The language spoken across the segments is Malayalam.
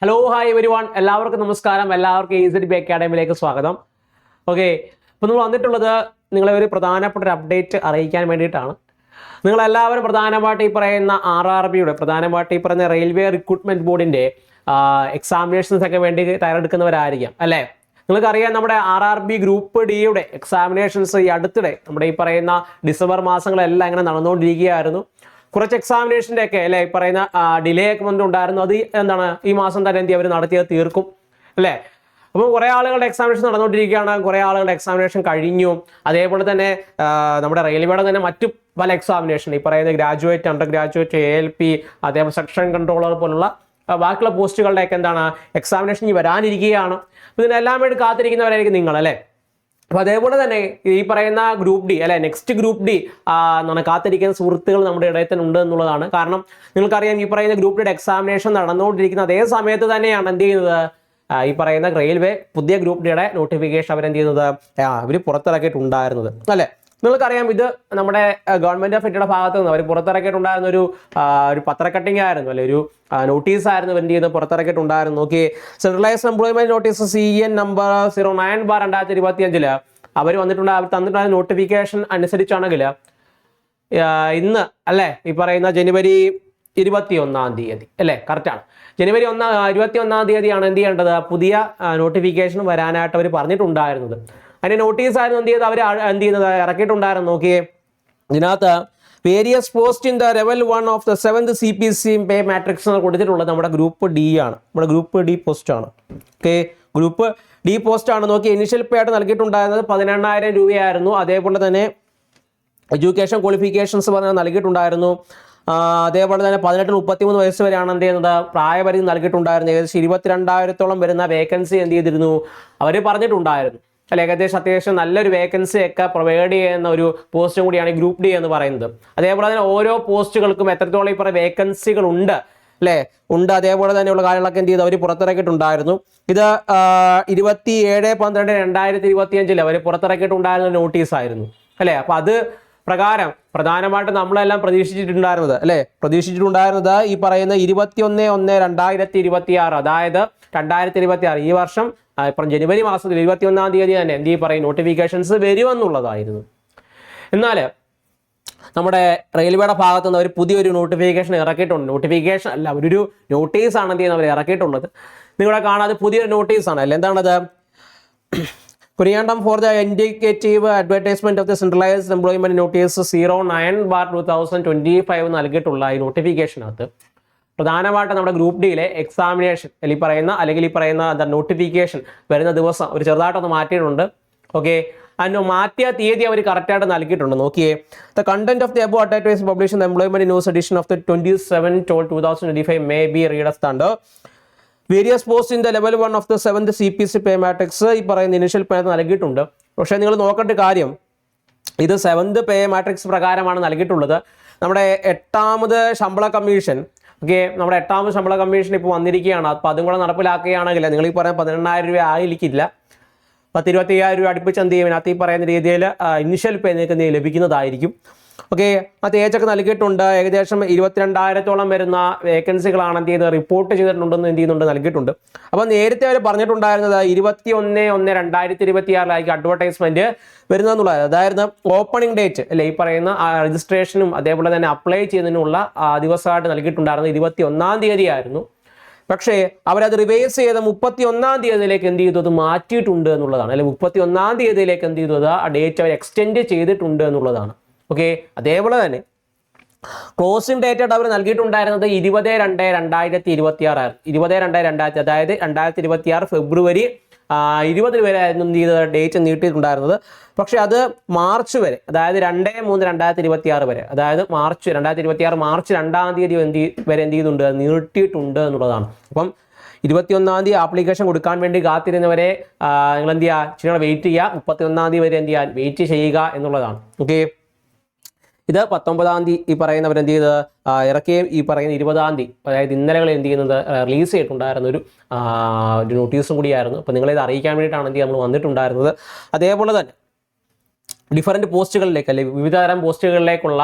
ഹലോ ഹായ് എവരിവൺ, എല്ലാവർക്കും നമസ്കാരം. എല്ലാവർക്കും EZB അക്കാഡമിയിലേക്ക് സ്വാഗതം. ഓക്കെ, ഇപ്പോൾ നമ്മൾ വന്നിട്ടുള്ളത് നിങ്ങളെ ഒരു പ്രധാനപ്പെട്ട ഒരു അപ്ഡേറ്റ് അറിയിക്കാൻ വേണ്ടിയിട്ടാണ്. നിങ്ങളെല്ലാവരും പ്രധാനമായിട്ട് ഈ പറയുന്ന RRBയുടെ പ്രധാനമായിട്ട് ഈ പറയുന്ന റെയിൽവേ റിക്രൂട്ട്മെന്റ് ബോർഡിൻ്റെ എക്സാമിനേഷൻസ് ഒക്കെ വേണ്ടി തയ്യാറെടുക്കുന്നവരായിരിക്കാം അല്ലേ. നിങ്ങൾക്കറിയാം, നമ്മുടെ RRB ഗ്രൂപ്പ് ഡിയുടെ എക്സാമിനേഷൻസ് ഈ അടുത്തിടെ നമ്മുടെ ഈ പറയുന്ന ഡിസംബർ മാസങ്ങളെല്ലാം ഇങ്ങനെ നടന്നുകൊണ്ടിരിക്കുകയായിരുന്നു. കുറച്ച് എക്സാമിനേഷൻ്റെ ഒക്കെ അല്ലേ ഈ പറയുന്ന ഡിലേ ഒക്കെ വന്നിട്ടുണ്ടായിരുന്നു. അത് എന്താണ് ഈ മാസം തന്നെ അവർ നടത്തിയത് തീർക്കും അല്ലേ. അപ്പോൾ കുറേ ആളുകളുടെ എക്സാമിനേഷൻ നടന്നുകൊണ്ടിരിക്കുകയാണ്, കുറേ ആളുകളുടെ എക്സാമിനേഷൻ കഴിഞ്ഞു. അതേപോലെ തന്നെ നമ്മുടെ റെയിൽവേയുടെ തന്നെ മറ്റു പല എക്സാമിനേഷൻ ഈ പറയുന്ന ഗ്രാജുവേറ്റ്, അണ്ടർ ഗ്രാജുവേറ്റ്, ALP, അതേപോലെ സെക്ഷൻ കൺട്രോളർ പോലുള്ള ബാക്കിയുള്ള പോസ്റ്റുകളുടെയൊക്കെ എന്താണ് എക്സാമിനേഷൻ ഇനി വരാനിരിക്കുകയാണ്. അപ്പോൾ ഇതിനെല്ലാം വേണ്ടി കാത്തിരിക്കുന്നവരായിരിക്കും നിങ്ങൾ അല്ലേ. അപ്പോൾ അതേപോലെ തന്നെ ഈ പറയുന്ന ഗ്രൂപ്പ് ഡി അല്ലെ, നെക്സ്റ്റ് ഗ്രൂപ്പ് ഡി കാത്തിരിക്കുന്ന സുഹൃത്തുക്കൾ നമ്മുടെ ഇടയിൽ തന്നെ ഉണ്ട് എന്നുള്ളതാണ്. കാരണം നിങ്ങൾക്കറിയാം, ഈ പറയുന്ന ഗ്രൂപ്പ് ഡിയുടെ എക്സാമിനേഷൻ നടന്നുകൊണ്ടിരിക്കുന്ന അതേ സമയത്ത് തന്നെയാണ് എന്ത് ചെയ്യുന്നത്, ഈ പറയുന്ന റെയിൽവേ പുതിയ ഗ്രൂപ്പ് ഡിയുടെ നോട്ടിഫിക്കേഷൻ അവരെന്ത് ചെയ്യുന്നത് അവർ പുറത്തിറക്കിയിട്ടുണ്ടായിരുന്നത് അല്ലേ. നിങ്ങൾക്കറിയാം, ഇത് നമ്മുടെ ഗവൺമെന്റ് ഓഫ് ഇന്ത്യയുടെ ഭാഗത്ത് നിന്ന് അവർ പുറത്തിറക്കിയിട്ടുണ്ടായിരുന്ന ഒരു പത്ര കട്ടിംഗ് ആയിരുന്നു അല്ലെ, ഒരു നോട്ടീസ് ആയിരുന്നു എന്ത് ചെയ്യുന്നത് പുറത്തിറക്കിയിട്ടുണ്ടായിരുന്നു. നോക്കി, centralised employment notice CN number 09/2025 അവർ തന്നിട്ടുണ്ടായ നോട്ടിഫിക്കേഷൻ അനുസരിച്ചാണെങ്കിൽ ഇന്ന് അല്ലേ ഈ പറയുന്ന ജനുവരി 21 അല്ലേ, കറക്റ്റാണ്. ജനുവരി 21 എന്ത് ചെയ്യേണ്ടത്, പുതിയ നോട്ടിഫിക്കേഷൻ വരാനായിട്ട് അവർ പറഞ്ഞിട്ടുണ്ടായിരുന്നത്. അതിന്റെ നോട്ടീസ് ആയിരുന്നു എന്ത് ചെയ്ത് അവർ എന്ത് ചെയ്യുന്നത് ഇറക്കിയിട്ടുണ്ടായിരുന്നു. നോക്കിയേ, ഇതിനകത്ത് various post in the level 1 of the 7th CPC pay matrix കൊടുത്തിട്ടുള്ളത് നമ്മുടെ ഗ്രൂപ്പ് ഡി ആണ്, നമ്മുടെ ഗ്രൂപ്പ് ഡി പോസ്റ്റ് ആണ്. ഓക്കെ, ഗ്രൂപ്പ് ഡി പോസ്റ്റ് ആണ്. നോക്കി, ഇനിഷ്യൽ പേ ആയിട്ട് നൽകിയിട്ടുണ്ടായിരുന്നത് 18,000 രൂപയായിരുന്നു. അതേപോലെ തന്നെ എഡ്യൂക്കേഷൻ ക്വാളിഫിക്കേഷൻസ് നൽകിയിട്ടുണ്ടായിരുന്നു. അതേപോലെ തന്നെ 18-33 വയസ്സ് വരെയാണ് എന്ത് ചെയ്യുന്നത് പ്രായപരിധി നൽകിയിട്ടുണ്ടായിരുന്നു. ഏകദേശം 22,000-ഓളം വരുന്ന വേക്കൻസി എന്ത് ചെയ്തിരുന്നു അവർ പറഞ്ഞിട്ടുണ്ടായിരുന്നു അല്ലെ. അത്യാവശ്യം നല്ലൊരു വേക്കൻസി ഒക്കെ പ്രൊവൈഡ് ചെയ്യുന്ന ഒരു പോസ്റ്റും കൂടിയാണ് ഈ ഗ്രൂപ്പ് ഡി എന്ന് പറയുന്നത്. അതേപോലെ തന്നെ ഓരോ പോസ്റ്റുകൾക്കും എത്രത്തോളം ഈ പറയുന്ന വേക്കൻസികൾ ഉണ്ട് അല്ലേ, ഉണ്ട്. അതേപോലെ തന്നെയുള്ള കാര്യങ്ങളൊക്കെ എന്ത് ചെയ്ത് അവർ പുറത്തിറക്കിയിട്ടുണ്ടായിരുന്നു. ഇത് 27/12/2025 അവർ പുറത്തിറക്കിയിട്ടുണ്ടായിരുന്ന നോട്ടീസായിരുന്നു അല്ലേ. അപ്പം അത് പ്രകാരം പ്രധാനമായിട്ട് നമ്മളെല്ലാം പ്രതീക്ഷിച്ചിട്ടുണ്ടായിരുന്നത് ഈ പറയുന്ന 21/1/2026, അതായത് 2026 ഈ വർഷം ഇപ്പം ജനുവരി മാസത്തിൽ 21 തന്നെ എന്ത് പറയും നോട്ടിഫിക്കേഷൻസ് വരുമെന്നുള്ളതായിരുന്നു. എന്നാൽ നമ്മുടെ റെയിൽവേയുടെ ഭാഗത്തു നിന്ന് അവർ പുതിയൊരു നോട്ടിഫിക്കേഷൻ ഇറക്കിയിട്ടുണ്ട്. നോട്ടിഫിക്കേഷൻ അല്ല, ഒരു നോട്ടീസാണ് എന്ത് ചെയ്യുന്നത് അവർ ഇറക്കിയിട്ടുള്ളത്. നിങ്ങളെ കാണാതെ പുതിയൊരു നോട്ടീസാണ് അല്ലേ. എന്താണത്, Kuriandam for the indicative advertisement of the centralized employment notice 09/2025 നൽകിയിട്ടുള്ള ഈ നോട്ടിഫിക്കേഷനകത്ത് പ്രധാനമായിട്ട് നമ്മുടെ ഗ്രൂപ്പ് ഡിയിലെ എക്സാമിനേഷൻ അല്ലെങ്കിൽ ഈ പറയുന്ന നോട്ടിഫിക്കേഷൻ വരുന്ന ദിവസം ഒരു ചെറുതായിട്ടൊന്ന് മാറ്റിയിട്ടുണ്ട്. ഓക്കെ, അതിന് മാറ്റിയ തീയതി അവർ കറക്റ്റായിട്ട് നൽകിയിട്ടുണ്ട്. നോക്കിയേ, the content of the above advertise publish in the employment news edition of the 27/12/2025 may be read as under various post in the level 1 of the 7th CPC pay matrix ഈ പറയുന്ന ഇനിഷ്യൽ പേ നൽകിയിട്ടുണ്ട്. പക്ഷേ നിങ്ങൾ നോക്കേണ്ട കാര്യം, ഇത് 7th പേ മാട്രിക്സ് പ്രകാരമാണ് നൽകിയിട്ടുള്ളത്. നമ്മുടെ 8ാമത് ശമ്പള കമ്മീഷൻ, ഓക്കെ, നമ്മുടെ 8ാമത് ശമ്പള കമ്മീഷൻ ഇപ്പോൾ വന്നിരിക്കുകയാണ്. അപ്പോൾ അതും കൂടെ നടപ്പിലാക്കുകയാണെങ്കിൽ നിങ്ങൾ ഈ പറയുന്ന 18,000 രൂപ ആയിരിക്കില്ല, 10-25,000 രൂപ അടുപ്പിച്ച് എന്ത് ചെയ്യും അതിനകത്ത് ഈ പറയുന്ന രീതിയിൽ ഇനിഷ്യൽ പേ നിങ്ങൾക്ക് ലഭിക്കുന്നതായിരിക്കും. ഓക്കെ, ആ ഏജൊക്കെ നൽകിയിട്ടുണ്ട്. ഏകദേശം 22,000-ഓളം വരുന്ന വേക്കൻസികളാണ് എന്ത് ചെയ്ത് റിപ്പോർട്ട് ചെയ്തിട്ടുണ്ടെന്ന് എന്ത് ചെയ്യുന്നുണ്ട് നൽകിയിട്ടുണ്ട്. അപ്പോൾ നേരത്തെ അവർ പറഞ്ഞിട്ടുണ്ടായിരുന്നത് 21/1/2026 അഡ്വർടൈസ്മെന്റ് വരുന്നതെന്നുള്ളത്. അതായത് ഓപ്പണിംഗ് ഡേറ്റ് അല്ലെ ഈ പറയുന്ന രജിസ്ട്രേഷനും അതേപോലെ തന്നെ അപ്ലൈ ചെയ്യുന്നതിനുള്ള ദിവസമായിട്ട് നൽകിയിട്ടുണ്ടായിരുന്നത് 21 ആയിരുന്നു. പക്ഷേ അവരത് റിവൈസ് ചെയ്ത് 31 എന്ത് ചെയ്തു അത് മാറ്റിയിട്ടുണ്ട് എന്നുള്ളതാണ്. അല്ലെങ്കിൽ 31 എന്ത് ചെയ്തു അത് ആ ഡേറ്റ് അവർ എക്സ്റ്റെൻഡ് ചെയ്തിട്ടുണ്ട് എന്നുള്ളതാണ്. ഓക്കെ, അതേപോലെ തന്നെ ക്ലോസിംഗ് ഡേറ്റ് ആയിട്ട് അവർ നൽകിയിട്ടുണ്ടായിരുന്നത് 20/2/2026 20/2/2000, അതായത് 2026 ഫെബ്രുവരി 20 വരെ ആയിരുന്നു എന്ത് ചെയ്ത് ഡേറ്റ് നീട്ടിയിട്ടുണ്ടായിരുന്നത്. പക്ഷെ അത് മാർച്ച് വരെ, അതായത് 2/3/2026 വരെ, അതായത് 2026 മാർച്ച് 2 വരെ എന്ത് ചെയ്തിട്ടുണ്ട് നീട്ടിയിട്ടുണ്ട് എന്നുള്ളതാണ്. അപ്പം 21 ആപ്ലിക്കേഷൻ കൊടുക്കാൻ വേണ്ടി കാത്തിരുന്നവരെ നിങ്ങൾ എന്ത് ചെയ്യുക, ഇച്ചിരി വെയിറ്റ് ചെയ്യുക. 31 വരെ എന്ത് ചെയ്യുക വെയിറ്റ് ചെയ്യുക എന്നുള്ളതാണ്. ഓക്കെ, ഇത് 19 ഈ പറയുന്നവർ എന്ത് ചെയ്ത് ഇറക്കുകയും ഈ പറയുന്ന 20 അതായത് ഇന്നലകൾ എന്ത് ചെയ്യുന്നത് റിലീസ് ചെയ്തിട്ടുണ്ടായിരുന്ന ഒരു നോട്ടീസും കൂടിയായിരുന്നു. അപ്പോൾ നിങ്ങളിത് അറിയിക്കാൻ വേണ്ടിയിട്ടാണ് എന്ത് നമ്മൾ വന്നിട്ടുണ്ടായിരുന്നത്. അതേപോലെ തന്നെ ഡിഫറൻറ്റ് പോസ്റ്റുകളിലേക്ക് അല്ലെ വിവിധ തരം പോസ്റ്റുകളിലേക്കുള്ള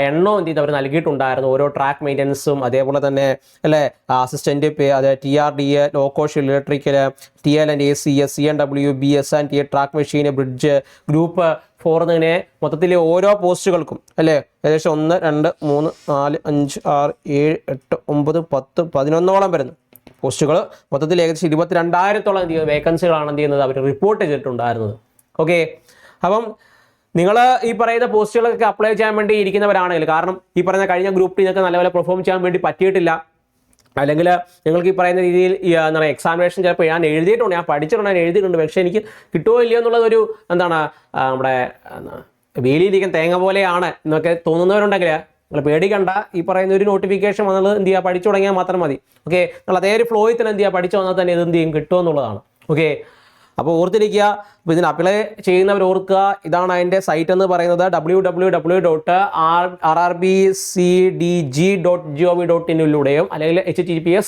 എണ്ണം എന്ത് ചെയ്ത് അവർ നൽകിയിട്ടുണ്ടായിരുന്നു. ഓരോ ട്രാക്ക് മെയിൻ്റനൻസും അതേപോലെ തന്നെ അല്ലേ അസിസ്റ്റൻറ്റ് അതെ TRDA ലോക്കോഷ്യൽ electrical TL&AC CNW BS&TA track machine bridge group 4 എന്നിങ്ങനെ മൊത്തത്തിൽ ഓരോ പോസ്റ്റുകൾക്കും അല്ലേ ഏകദേശം 1 2 3 4 5 6 7 8 9 10 11ഓളം വരുന്നു പോസ്റ്റുകൾ. മൊത്തത്തിൽ ഏകദേശം 22,000-ഓളം എന്ത് ചെയ്യുന്നത് വേക്കൻസികളാണ് എന്ത് ചെയ്യുന്നത് അവർ റിപ്പോർട്ട് ചെയ്തിട്ടുണ്ടായിരുന്നത്. ഓക്കെ, അപ്പം നിങ്ങൾ ഈ പറയുന്ന പോസ്റ്റുകളൊക്കെ അപ്ലൈ ചെയ്യാൻ വേണ്ടി ഇരിക്കുന്നവരാണെങ്കിൽ, കാരണം ഈ പറയുന്ന കഴിഞ്ഞ ഗ്രൂപ്പ് നിങ്ങൾക്ക് നല്ലപോലെ പെർഫോം ചെയ്യാൻ വേണ്ടി പറ്റിയിട്ടില്ല, അല്ലെങ്കിൽ നിങ്ങൾക്ക് ഈ പറയുന്ന രീതിയിൽ എന്താണ് എക്സാമിനേഷൻ ചിലപ്പോൾ ഞാൻ എഴുതിയിട്ടുണ്ട്, ഞാൻ പഠിച്ചിട്ടുണ്ട്, ഞാൻ എഴുതിയിട്ടുണ്ട്, പക്ഷേ എനിക്ക് കിട്ടുമോ ഇല്ലയോ എന്നുള്ളതൊരു എന്താണ് നമ്മുടെ വേലിയിരിക്കുന്ന തേങ്ങ പോലെയാണ് എന്നൊക്കെ തോന്നുന്നവരുണ്ടെങ്കിൽ നിങ്ങൾ പേടിക്കണ്ട. ഈ പറയുന്ന ഒരു നോട്ടിഫിക്കേഷൻ വന്നത് എന്ത് ചെയ്യുക പഠിച്ചു തുടങ്ങിയാൽ മാത്രം മതി. ഓക്കെ, നിങ്ങൾ അതേ ഒരു ഫ്ലോയിൽ തന്നെ എന്ത് ചെയ്യുക പഠിച്ചു വന്നാൽ തന്നെ ഇത് എന്ത് ചെയ്യും കിട്ടുമെന്നുള്ളതാണ്. ഓക്കെ, അപ്പോൾ ഓർത്തിരിക്കുക. അപ്പോൾ ഇതിന് അപ്ലൈ ചെയ്യുന്നവർ ഓർക്കുക, ഇതാണ് അതിൻ്റെ സൈറ്റ് എന്ന് പറയുന്നത് www.rbcdg.gov.in അല്ലെങ്കിൽ HTTPS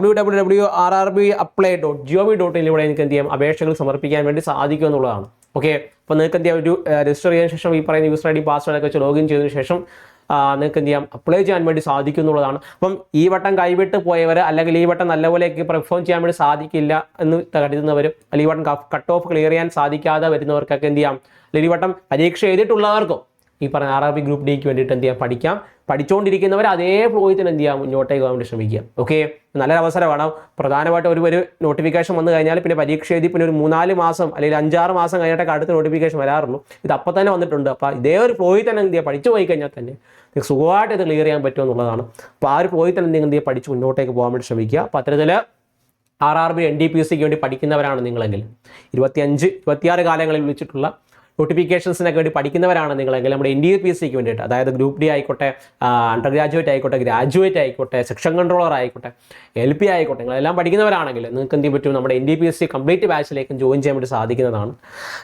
www.rrbapply.gov.in എനിക്ക് എന്ത് ചെയ്യാം അപേക്ഷകൾ സമർപ്പിക്കാൻ വേണ്ടി സാധിക്കും എന്നുള്ളതാണ്. ഓക്കെ, അപ്പോൾ നിങ്ങൾക്ക് എന്ത് ചെയ്യാം ഒരു രജിസ്റ്റർ ചെയ്തതിനു ശേഷം ഈ പറയുന്ന യൂസർ ID പാസ്വേഡൊക്കെ വെച്ച് ലോഗിൻ ചെയ്തതിനു ശേഷം നിങ്ങൾക്ക് എന്ത് ചെയ്യാം അപ്ലൈ ചെയ്യാൻ വേണ്ടി സാധിക്കും എന്നുള്ളതാണ്. അപ്പം ഈ വട്ടം കൈവിട്ട് പോയവർ അല്ലെങ്കിൽ ഈ വട്ടം നല്ലപോലെയൊക്കെ പെർഫോം ചെയ്യാൻ വേണ്ടി സാധിക്കില്ല എന്ന് കരുതുന്നവരും അല്ലെങ്കിൽ ഈ വട്ടം കട്ട് ഓഫ് ക്ലിയർ ചെയ്യാൻ സാധിക്കാതെ വരുന്നവർക്കൊക്കെ എന്ത് ചെയ്യാം, അല്ലെങ്കിൽ ഈ വട്ടം പരീക്ഷ എഴുതിയിട്ടുള്ളവർക്കും ഈ പറഞ്ഞ RRB ഗ്രൂപ്പ് Dക്ക് വേണ്ടിയിട്ട് എന്ത് ചെയ്യാം പഠിക്കാം. പഠിച്ചുകൊണ്ടിരിക്കുന്നവർ അതേ ഫ്ലോയിൽ തന്നെ എന്ത് ചെയ്യാം മുന്നോട്ടേക്ക് പോകാൻ വേണ്ടി ശ്രമിക്കുക. ഓക്കെ, നല്ലൊരു അവസരമാണ്. പ്രധാനമായിട്ട് ഒരു നോട്ടിഫിക്കേഷൻ വന്നു കഴിഞ്ഞാൽ പിന്നെ പരീക്ഷ എഴുതി പിന്നെ ഒരു 3-4 മാസം അല്ലെങ്കിൽ 5-6 മാസം കഴിഞ്ഞിട്ടൊക്കെ അടുത്ത നോട്ടിഫിക്കേഷൻ വരാറുള്ളൂ. ഇത് അപ്പം തന്നെ വന്നിട്ടുണ്ട്. അപ്പോൾ ഇതേ ഒരു ഫ്ലോയിൽ തന്നെ എന്ത് ചെയ്യുക പഠിച്ചു പോയി കഴിഞ്ഞാൽ തന്നെ നിങ്ങൾക്ക് സുഖമായിട്ട് ഇത് ക്ലിയർ ചെയ്യാൻ പറ്റും എന്നുള്ളതാണ്. അപ്പോൾ ആ ഒരു ഫ്ലോയിൽ തന്നെ നിങ്ങൾ എന്ത് ചെയ്യുക പഠിച്ച് മുന്നോട്ടേക്ക് പോകാൻ വേണ്ടി ശ്രമിക്കുക. അപ്പോൾ അത്തരത്തിൽ RRB NTPCക്ക് വേണ്ടി പഠിക്കുന്നവരാണ് നിങ്ങളെങ്കിൽ 25-26 കാലങ്ങളിൽ വിളിച്ചിട്ടുള്ള നോട്ടിഫിക്കേഷൻസിനൊക്കെ വേണ്ടി പഠിക്കുന്നവരാണ് നിങ്ങളെങ്കിൽ നമ്മുടെ NTPCക്ക് വേണ്ടിയിട്ട്, അതായത് ഗ്രൂപ്പ് D ആയിക്കോട്ടെ, അണ്ടർ ഗ്രാജുവേറ്റ് ആയിക്കോട്ടെ, ഗ്രാജുവേറ്റ് ആയിക്കോട്ടെ, സെക്ഷൻ കൺട്രോളർ ആയിക്കോട്ടെ, LP ആയിക്കോട്ടെ, നിങ്ങളെല്ലാം പഠിക്കുന്നവരാണെങ്കിൽ നിങ്ങൾക്ക് എന്ത് പറ്റും നമ്മുടെ NTPC കംപ്ലീറ്റ് ബാച്ചിലേക്ക് ജോയിൻ ചെയ്യാൻ വേണ്ടി സാധിക്കുന്നതാണ്.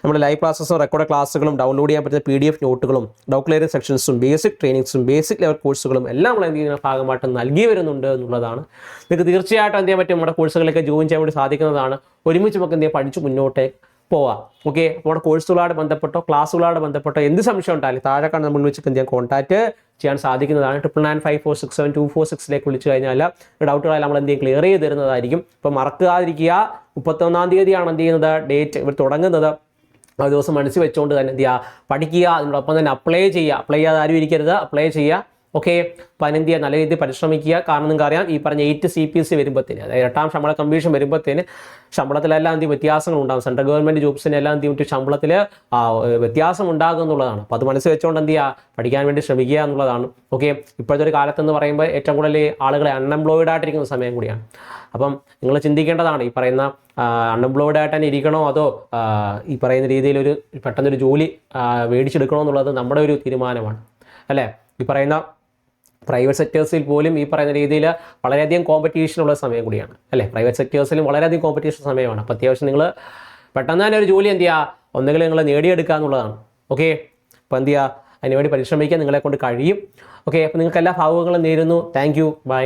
നമ്മുടെ ലൈവ് ക്ലാസ്സസും റെക്കോർഡ് ക്ലാസ്സുകളും ഡൗൺലോഡ് ചെയ്യാൻ പറ്റുന്ന PDF നോട്ടുകളും ഡൗട്ട് ക്ലിയറിംഗ് സെക്ഷൻസും ബേസിക് ട്രെയിനിങ്സും ബേസിക് ലെവൽ കോഴ്സുകളും എല്ലാം നമ്മൾ എന്ത് ചെയ്യുന്ന ഭാഗമായിട്ട് നൽകി വരുന്നുണ്ട് എന്നുള്ളതാണ്. നിങ്ങൾക്ക് തീർച്ചയായിട്ടും എന്ത് ചെയ്യാൻ പറ്റും നമ്മുടെ കോഴ്സുകളിലേക്ക് ജോയിൻ ചെയ്യാൻ വേണ്ടി സാധിക്കുന്നതാണ്. ഒരുമിച്ച് നമുക്ക് എന്ത് ചെയ്യാം പഠിച്ച് മുന്നോട്ടേക്ക് പോവാം. ഓക്കെ, നമ്മുടെ കോഴ്സുകളോട് ബന്ധപ്പെട്ടോ ക്ലാസ്സുകളോട് ബന്ധപ്പെട്ടോ എന്ത് സംശയം ഉണ്ടായാലും താഴെ കാണുന്ന നമ്മൾ വിളിച്ചിട്ട് എന്ത് ചെയ്യാം കോൺടാക്ട് ചെയ്യാൻ സാധിക്കുന്നതാണ്. 9995467246 വിളിച്ചു കഴിഞ്ഞാൽ ഡൗട്ടുകളെല്ലാം നമ്മൾ എന്ത് ചെയ്യും ക്ലിയർ ചെയ്ത് തരുന്നതായിരിക്കും. ഇപ്പോൾ മറക്കാതിരിക്കുക, 31-ാം തീയതിയാണ് എന്ത് ചെയ്യുന്നത് ഡേറ്റ് ഇവർ തുടങ്ങുന്നത്. ആ ദിവസം മനസ്സിൽ വെച്ചുകൊണ്ട് തന്നെ എന്ത് ചെയ്യുക പഠിക്കുക, അതിനോടൊപ്പം തന്നെ അപ്ലൈ ചെയ്യുക. അപ്ലൈ ചെയ്യാതെ ആരും ഇരിക്കരുത്, അപ്ലൈ ചെയ്യുക. ഓക്കെ, അപ്പോൾ അതിനെന്ത് ചെയ്യുക നല്ല രീതിയിൽ പരിശ്രമിക്കുക. കാരണം നിങ്ങൾക്ക് അറിയാം ഈ പറഞ്ഞ 8 CPC വരുമ്പോഴത്തേന്, അതായത് 8ാം ശമ്പള കമ്മീഷൻ വരുമ്പോഴത്തേന് ശമ്പളത്തിലെല്ലാം എന്ത് വ്യത്യാസങ്ങൾ ഉണ്ടാകും. സെൻട്രൽ ഗവൺമെൻറ് ജോബ്സിനെല്ലാം എന്ത് ചെയ്യും ശമ്പളത്തിൽ വ്യത്യാസം ഉണ്ടാകും എന്നുള്ളതാണ്. അപ്പോൾ അത് മനസ്സിൽ വെച്ചുകൊണ്ട് എന്ത് ചെയ്യുക പഠിക്കാൻ വേണ്ടി ശ്രമിക്കുക എന്നുള്ളതാണ്. ഓക്കെ, ഇപ്പോഴത്തെ ഒരു കാലത്തെന്ന് പറയുമ്പോൾ ഏറ്റവും കൂടുതൽ ആളുകളെ അൺഎംപ്ലോയിഡ് ആയിട്ടിരിക്കുന്ന സമയം കൂടിയാണ്. അപ്പം നിങ്ങൾ ചിന്തിക്കേണ്ടതാണ് ഈ പറയുന്ന അൺഎംപ്ലോയിഡ് ആയിട്ട് തന്നെ ഇരിക്കണോ അതോ ഈ പറയുന്ന രീതിയിലൊരു പെട്ടെന്നൊരു ജോലി മേടിച്ചെടുക്കണോ എന്നുള്ളത് നമ്മുടെ ഒരു തീരുമാനമാണ് അല്ലേ. ഈ പറയുന്ന പ്രൈവറ്റ് സെക്ടേഴ്സിൽ പോലും ഈ പറയുന്ന രീതിയിൽ വളരെയധികം കോമ്പറ്റീഷനുള്ള സമയം കൂടിയാണ് അല്ലേ. പ്രൈവറ്റ് സെക്ടേഴ്സിലും വളരെയധികം കോമ്പറ്റീഷൻ സമയമാണ്. അപ്പോൾ അത്യാവശ്യം നിങ്ങൾ പെട്ടെന്ന് തന്നെ ഒരു ജോലി എന്ത് ചെയ്യുക ഒന്നുകിൽ നിങ്ങൾ നേടിയെടുക്കുക എന്നുള്ളതാണ്. ഓക്കെ, അപ്പോൾ എന്ത് ചെയ്യുക അതിനുവേണ്ടി പരിശ്രമിക്കാൻ നിങ്ങളെ കൊണ്ട് കഴിയും. ഓക്കെ, അപ്പോൾ നിങ്ങൾക്ക് എല്ലാ ഭാഗങ്ങളും നേരുന്നു. Thank you, by.